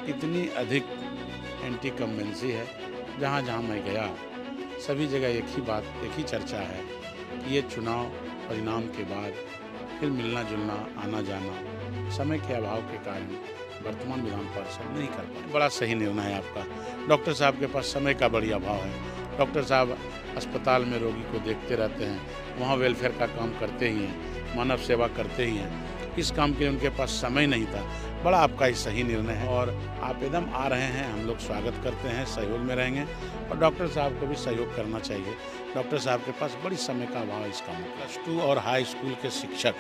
इतनी अधिक एंटी कम्बेंसी है, जहाँ जहाँ मैं गया सभी जगह एक ही चर्चा है कि ये चुनाव परिणाम के बाद फिर मिलना जुलना आना जाना समय के अभाव के कारण वर्तमान विधान पार्षद नहीं कर पाए। बड़ा सही निर्णय है आपका। डॉक्टर साहब के पास समय का बड़ी अभाव है। डॉक्टर साहब अस्पताल में रोगी को देखते रहते हैं, वहाँ वेलफेयर का काम करते ही हैं, मानव सेवा करते ही हैं। इस काम के लिए उनके पास समय नहीं था। बड़ा आपका ही सही निर्णय है और आप एकदम आ रहे हैं, हम लोग स्वागत करते हैं, सहयोग में रहेंगे और डॉक्टर साहब को भी सहयोग करना चाहिए। डॉक्टर साहब के पास बड़ी समय का अभाव है इस काम में। +2 और हाई स्कूल के शिक्षक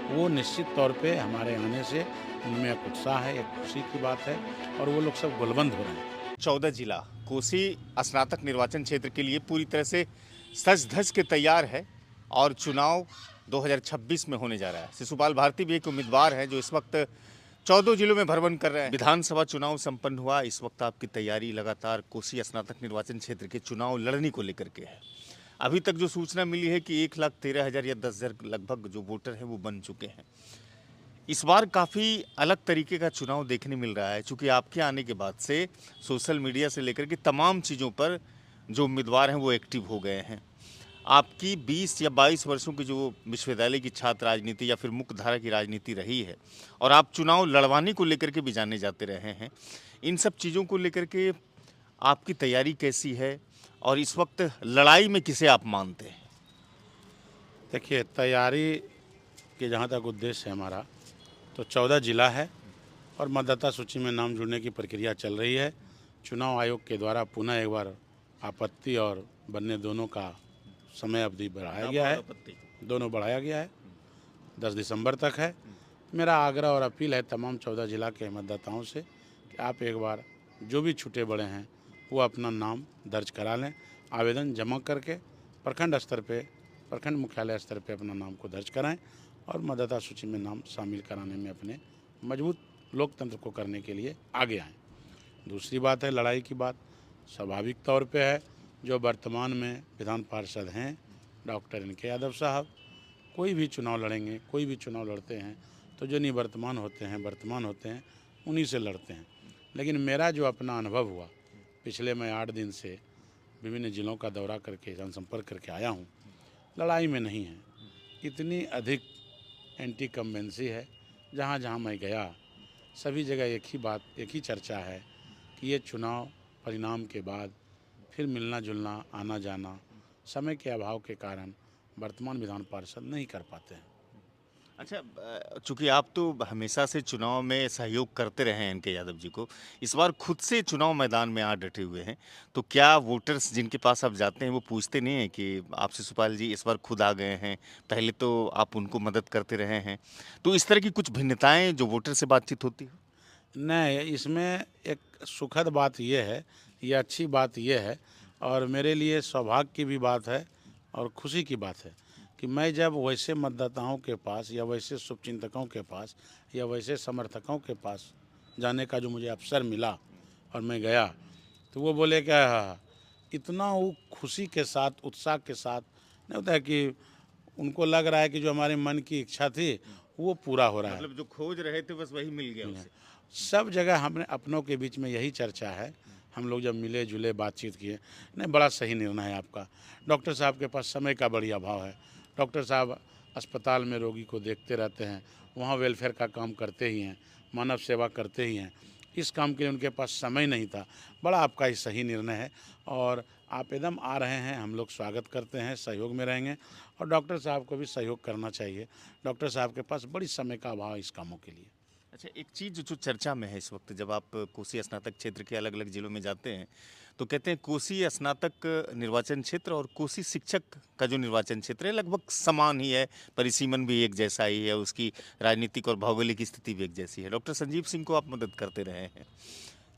वो निश्चित तौर पे हमारे आने से उनमें एक उत्साह है, एक खुशी की बात है और वो लोग सब गोलबंद हो रहे हैं। 14 जिला कोसी स्नातक निर्वाचन क्षेत्र के लिए पूरी तरह से सज धज के तैयार है और चुनाव 2026 में होने जा रहा है। शिशुपाल भारती भी एक उम्मीदवार हैं जो इस वक्त 14 जिलों में भ्रमण कर रहे हैं। विधानसभा चुनाव संपन्न हुआ, इस वक्त आपकी तैयारी लगातार कोसी स्नातक निर्वाचन क्षेत्र के चुनाव लड़ने को लेकर के है। अभी तक जो सूचना मिली है कि 1,13,000 या 10,000 लगभग जो वोटर हैं वो बन चुके हैं। इस बार काफ़ी अलग तरीके का चुनाव देखने मिल रहा है, चूँकि आपके आने के बाद से सोशल मीडिया से लेकर के तमाम चीज़ों पर जो उम्मीदवार हैं वो एक्टिव हो गए हैं। आपकी 20 या 22 वर्षों की जो विश्वविद्यालय की छात्र राजनीति या फिर मुख्यधारा की राजनीति रही है और आप चुनाव लड़वाने को लेकर के भी जाने जाते रहे हैं, इन सब चीज़ों को लेकर के आपकी तैयारी कैसी है और इस वक्त लड़ाई में किसे आप मानते हैं? देखिए, तैयारी के जहाँ तक उद्देश्य है हमारा, तो 14 जिला है और मतदाता सूची में नाम जुड़ने की प्रक्रिया चल रही है। चुनाव आयोग के द्वारा पुनः एक बार आपत्ति और बनने दोनों का समय अवधि बढ़ाया गया है, दोनों बढ़ाया गया है, 10 दिसंबर तक है। मेरा आग्रह और अपील है तमाम 14 जिला के मतदाताओं से कि आप एक बार जो भी छूटे बड़े हैं वो अपना नाम दर्ज करा लें, आवेदन जमा करके प्रखंड स्तर पे, प्रखंड मुख्यालय स्तर पे अपना नाम को दर्ज कराएं और मतदाता सूची में नाम शामिल कराने में अपने मजबूत लोकतंत्र को करने के लिए आगे आएँ। दूसरी बात है लड़ाई की बात, स्वाभाविक तौर पे है जो वर्तमान में विधान पार्षद हैं डॉक्टर इनके यादव साहब, कोई भी चुनाव लड़ेंगे, कोई भी चुनाव लड़ते हैं तो जो निवर्तमान होते हैं, वर्तमान होते हैं, उन्हीं से लड़ते हैं। लेकिन मेरा जो अपना अनुभव हुआ, पिछले मैं 8 दिन से विभिन्न जिलों का दौरा करके जनसंपर्क करके आया हूँ, लड़ाई में नहीं है। इतनी अधिक एंटी कम्बेंसी है, जहाँ जहाँ मैं गया सभी जगह एक ही चर्चा है कि ये चुनाव परिणाम के बाद फिर मिलना जुलना आना जाना समय के अभाव के कारण वर्तमान विधान पार्षद नहीं कर पाते हैं। अच्छा, चूंकि आप तो हमेशा से चुनाव में सहयोग करते रहे हैं इनके यादव जी को, इस बार खुद से चुनाव मैदान में आ डटे हुए हैं, तो क्या वोटर्स जिनके पास आप जाते हैं वो पूछते नहीं हैं कि आपसे शिशुपाल जी इस बार खुद आ गए हैं, पहले तो आप उनको मदद करते रहे हैं, तो इस तरह की कुछ भिन्नताएं जो वोटर से बातचीत होती है? नहीं, इसमें एक सुखद बात यह है, ये अच्छी बात यह है और मेरे लिए सौभाग्य की भी बात है और खुशी की बात है कि मैं जब वैसे मतदाताओं के पास या वैसे शुभचिंतकों के पास या वैसे समर्थकों के पास जाने का जो मुझे अवसर मिला और मैं गया, तो वो बोले क्या इतना वो खुशी के साथ, उत्साह के साथ नहीं होता है कि उनको लग रहा है कि जो हमारे मन की इच्छा थी वो पूरा हो रहा है। मतलब जो खोज रहे थे बस वही मिल गया उसे। सब जगह हमने अपनों के बीच में यही चर्चा है। हम लोग जब मिले जुले बातचीत किए, नहीं बड़ा सही निर्णय है आपका। डॉक्टर साहब के पास समय का बड़ी अभाव है। डॉक्टर साहब अस्पताल में रोगी को देखते रहते हैं, वहाँ वेलफेयर का काम करते ही हैं, मानव सेवा करते ही हैं। इस काम के लिए उनके पास समय नहीं था। बड़ा आपका ही सही निर्णय है और आप एकदम आ रहे हैं, हम लोग स्वागत करते हैं, सहयोग में रहेंगे और डॉक्टर साहब को भी सहयोग करना चाहिए। डॉक्टर साहब के पास बड़ी समय का अभाव है इस कामों के लिए। अच्छा, एक चीज़ जो चर्चा में है इस वक्त, जब आप कोसी स्नातक क्षेत्र के अलग अलग जिलों में जाते हैं तो कहते हैं कोसी स्नातक निर्वाचन क्षेत्र और कोसी शिक्षक का जो निर्वाचन क्षेत्र है लगभग समान ही है, परिसीमन भी एक जैसा ही है, उसकी राजनीतिक और भौगोलिक स्थिति भी एक जैसी है। डॉक्टर संजीव सिंह को आप मदद करते रहे हैं,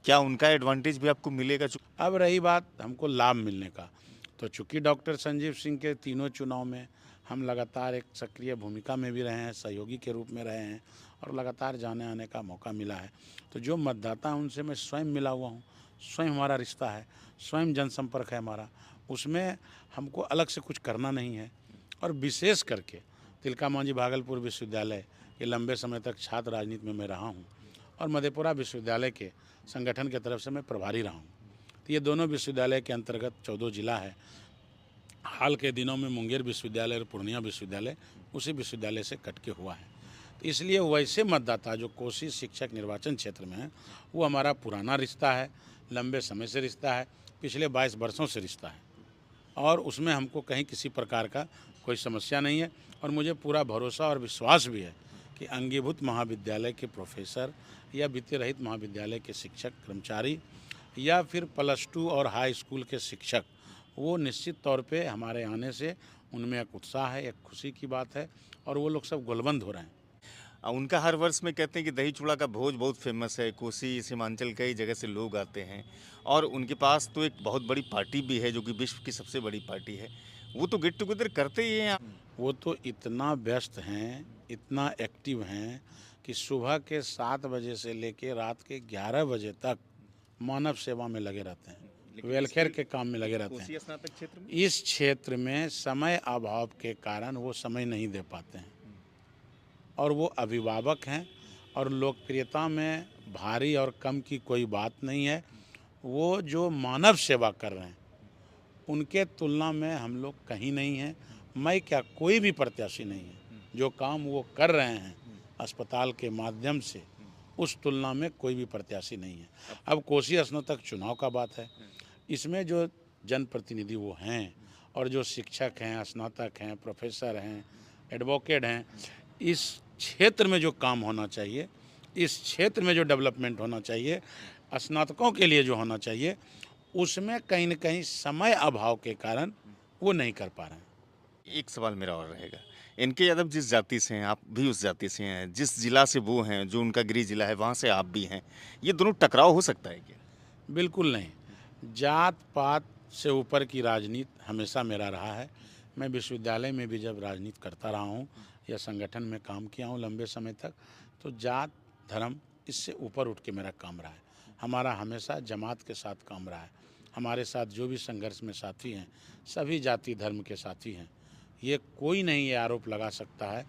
क्या उनका एडवांटेज भी आपको मिलेगा? अब रही बात हमको लाभ मिलने का, तो चूँकि डॉक्टर संजीव सिंह के तीनों चुनाव में हम लगातार एक सक्रिय भूमिका में भी रहे हैं, सहयोगी के रूप में रहे हैं और लगातार जाने आने का मौका मिला है, तो जो मतदाता हैं उनसे मैं स्वयं मिला हुआ हूँ, स्वयं हमारा रिश्ता है, स्वयं जनसंपर्क है हमारा, उसमें हमको अलग से कुछ करना नहीं है। और विशेष करके तिलका मांझी भागलपुर विश्वविद्यालय के लंबे समय तक छात्र राजनीति में मैं रहा हूँ और मधेपुरा विश्वविद्यालय के संगठन की तरफ से मैं प्रभारी रहा हूँ। तो ये दोनों विश्वविद्यालय के अंतर्गत 14 जिला है। हाल के दिनों में मुंगेर विश्वविद्यालय और पूर्णिया विश्वविद्यालय उसी विश्वविद्यालय से कट के हुआ है। तो इसलिए वैसे मतदाता जो कोसी शिक्षक निर्वाचन क्षेत्र में है, वो हमारा पुराना रिश्ता है, लंबे समय से रिश्ता है, पिछले 22 वर्षों से रिश्ता है, और उसमें हमको कहीं किसी प्रकार का कोई समस्या नहीं है। और मुझे पूरा भरोसा और विश्वास भी है कि अंगीभूत महाविद्यालय के प्रोफेसर या वित्तीय रहित महाविद्यालय के शिक्षक कर्मचारी या फिर +2 और हाई स्कूल के शिक्षक, वो निश्चित तौर पे हमारे आने से उनमें एक उत्साह है, एक खुशी की बात है, और वो लोग सब गोलबंद हो रहे हैं। उनका हर वर्ष में कहते हैं कि दही चूड़ा का भोज बहुत फेमस है, कोसी सीमांचल कई जगह से लोग आते हैं, और उनके पास तो एक बहुत बड़ी पार्टी भी है जो कि विश्व की सबसे बड़ी पार्टी है। वो तो गेट टुगेदर करते ही हैं। वो तो इतना व्यस्त हैं, इतना एक्टिव हैं कि सुबह के 7 बजे से लेकर रात के 11 बजे तक मानव सेवा में लगे रहते हैं, वेलफेयर के काम में लगे रहते हैं। कोसी स्नातक क्षेत्र में इस क्षेत्र में समय अभाव के कारण वो समय नहीं दे पाते हैं, और वो अभिभावक हैं, और लोकप्रियता में भारी और कम की कोई बात नहीं है। वो जो मानव सेवा कर रहे हैं उनके तुलना में हम लोग कहीं नहीं हैं। मैं क्या, कोई भी प्रत्याशी नहीं है। जो काम वो कर रहे हैं अस्पताल के माध्यम से, उस तुलना में कोई भी प्रत्याशी नहीं है। अब कोसी स्नातक चुनाव का बात है, इसमें जो जनप्रतिनिधि वो हैं, और जो शिक्षक हैं, स्नातक हैं, प्रोफेसर हैं, एडवोकेट हैं, इस क्षेत्र में जो काम होना चाहिए, इस क्षेत्र में जो डेवलपमेंट होना चाहिए, स्नातकों के लिए जो होना चाहिए, उसमें कहीं न कहीं समय अभाव के कारण वो नहीं कर पा रहे हैं। एक सवाल मेरा और रहेगा, इनके यादव जिस जाति से हैं, आप भी उस जाति से हैं, जिस जिला से वो हैं, जो उनका गृह जिला है, वहाँ से आप भी हैं, ये दोनों टकराव हो सकता है क्या? बिल्कुल नहीं। जात पात से ऊपर की राजनीति हमेशा मेरा रहा है। मैं विश्वविद्यालय में भी जब राजनीति करता रहा हूँ या संगठन में काम किया हूँ लंबे समय तक, तो जात धर्म इससे ऊपर उठ के मेरा काम रहा है। हमारा हमेशा जमात के साथ काम रहा है। हमारे साथ जो भी संघर्ष में साथी हैं, सभी जाति धर्म के साथी हैं। ये कोई नहीं ये आरोप लगा सकता है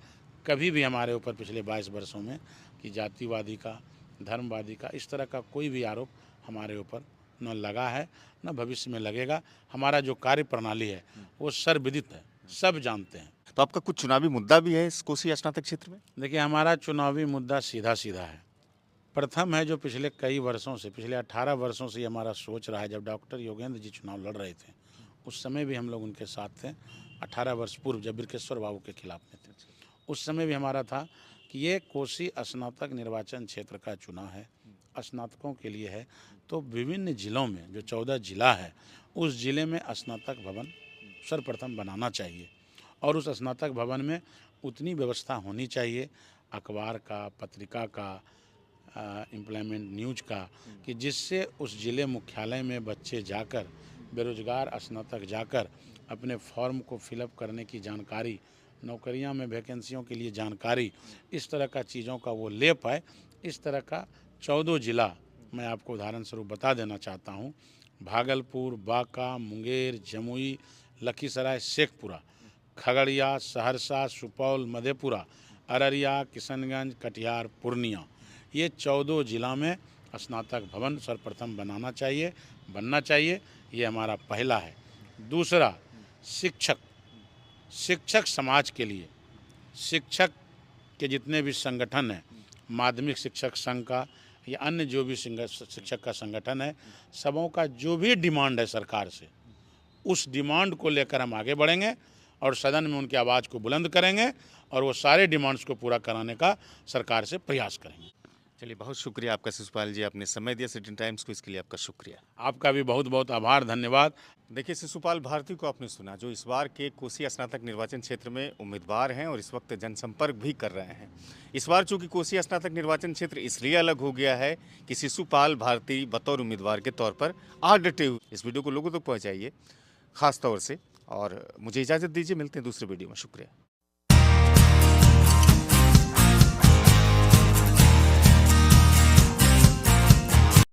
कभी भी हमारे ऊपर पिछले 22 वर्षों में कि जातिवादी का, धर्मवादी का, इस तरह का कोई भी आरोप हमारे ऊपर न लगा है, न भविष्य में लगेगा। हमारा जो कार्य प्रणाली है वो सर्वविदित है, सब जानते हैं। तो आपका कुछ चुनावी मुद्दा भी है इस कोसी स्नातक क्षेत्र में? देखिए, हमारा चुनावी मुद्दा सीधा सीधा है। प्रथम है, जो पिछले कई वर्षों से, पिछले 18 वर्षों से हमारा सोच रहा है। जब डॉक्टर योगेंद्र जी चुनाव लड़ रहे थे, उस समय भी हम लोग उनके साथ थे। 18 वर्ष पूर्व जब बिरकेश्वर बाबू के खिलाफ में थे, उस समय भी हमारा था कि ये कोसी स्नातक निर्वाचन क्षेत्र का चुनाव है, स्नातकों के लिए है। तो विभिन्न जिलों में, जो 14 जिला है, उस जिले में स्नातक भवन सर्वप्रथम बनाना चाहिए, और उस स्नातक भवन में उतनी व्यवस्था होनी चाहिए, अखबार का, पत्रिका का, एम्प्लॉयमेंट न्यूज का, कि जिससे उस जिले मुख्यालय में बच्चे जाकर, बेरोजगार स्नातक जाकर अपने फॉर्म को फिलअप करने की जानकारी, नौकरियां में वैकेंसियों के लिए जानकारी, इस तरह का चीज़ों का वो ले पाए। इस तरह का 14 जिला मैं आपको उदाहरण स्वरूप बता देना चाहता हूँ। भागलपुर, बांका, मुंगेर, जमुई, लखीसराय, शेखपुरा, खगड़िया, सहरसा, सुपौल, मधेपुरा, अररिया, किशनगंज, कटिहार, पूर्णिया, ये 14 जिला में स्नातक भवन सर्वप्रथम बनना चाहिए। ये हमारा पहला है। दूसरा, शिक्षक समाज के लिए, शिक्षक के जितने भी संगठन हैं, माध्यमिक शिक्षक संघ का या अन्य जो भी शिक्षक का संगठन है, सबों का जो भी डिमांड है सरकार से, उस डिमांड को लेकर हम आगे बढ़ेंगे और सदन में उनकी आवाज़ को बुलंद करेंगे, और वो सारे डिमांड्स को पूरा कराने का सरकार से प्रयास करेंगे। चलिए, बहुत शुक्रिया आपका शिशुपाल जी, आपने समय दिया सिटी टाइम्स को, इसके लिए आपका शुक्रिया। आपका भी बहुत बहुत आभार, धन्यवाद। देखिए, शिशुपाल भारती को आपने सुना, जो इस बार के कोसी स्नातक निर्वाचन क्षेत्र में उम्मीदवार हैं और इस वक्त जनसंपर्क भी कर रहे हैं। इस बार चूंकि कोसी स्नातक निर्वाचन क्षेत्र इसलिए अलग हो गया है कि शिशुपाल भारती बतौर उम्मीदवार के तौर पर आ डटे हुए। इस वीडियो को लोगों तक पहुँचाइए खास तौर से, और मुझे इजाज़त दीजिए। मिलते हैं दूसरे वीडियो में। शुक्रिया।